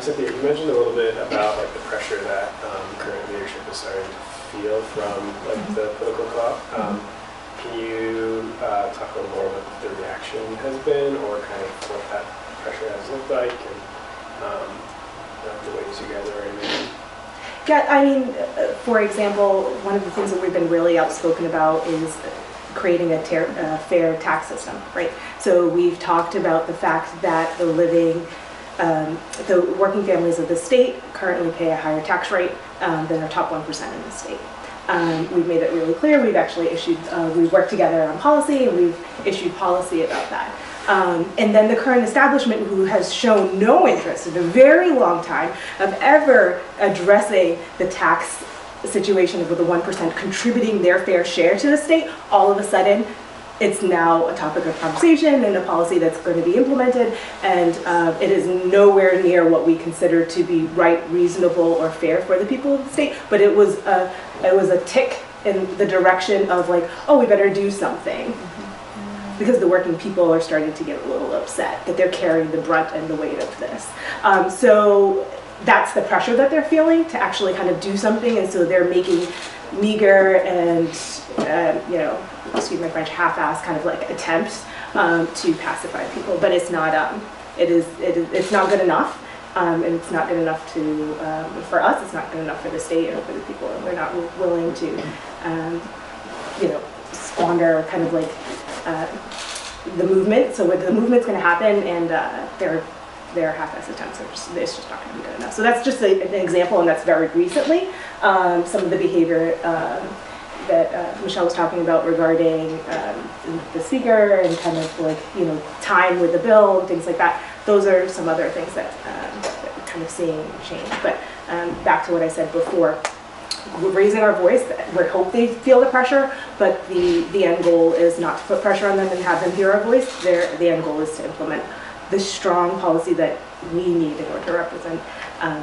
Cynthia, you mentioned a little bit about like the pressure that current leadership is starting to feel from like the political co-op. Can you talk a little more about what the reaction has been, or kind of what that pressure has looked like, and the ways you guys are in? Yeah, I mean, for example, one of the things that we've been really outspoken about is creating a fair tax system, right? So we've talked about the fact that the working families of the state currently pay a higher tax rate than our top 1% in the state. We've made it really clear. We've actually issued, we've worked together on policy, and we've issued policy about that. And then the current establishment, who has shown no interest in a very long time of ever addressing the tax situation with the 1% contributing their fair share to the state, all of a sudden it's now a topic of conversation and a policy that's going to be implemented, and it is nowhere near what we consider to be right, reasonable, or fair for the people of the state. But it was a tick in the direction of like, oh, we better do something. Because the working people are starting to get a little upset that they're carrying the brunt and the weight of this. So that's the pressure that they're feeling to actually kind of do something, and so they're making meager and, excuse my French, half-assed kind of like attempts to pacify people. But it's not, it's not good enough, and it's not good enough to, for us, it's not good enough for the state or for the people, and we're not willing to, squander kind of like, the movement. So the movement's going to happen, and their half-assed attempts it's just not going to be good enough. So that's just an example, and that's very recently. Some of the behavior that Michelle was talking about regarding the speaker and kind of like time with the bill and things like that. Those are some other things that we're kind of seeing change. But back to what I said before. We're raising our voice. We hope they feel the pressure, but the end goal is not to put pressure on them and have them hear our voice. The end goal is to implement the strong policy that we need in order to represent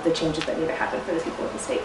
the changes that need to happen for the people of the state.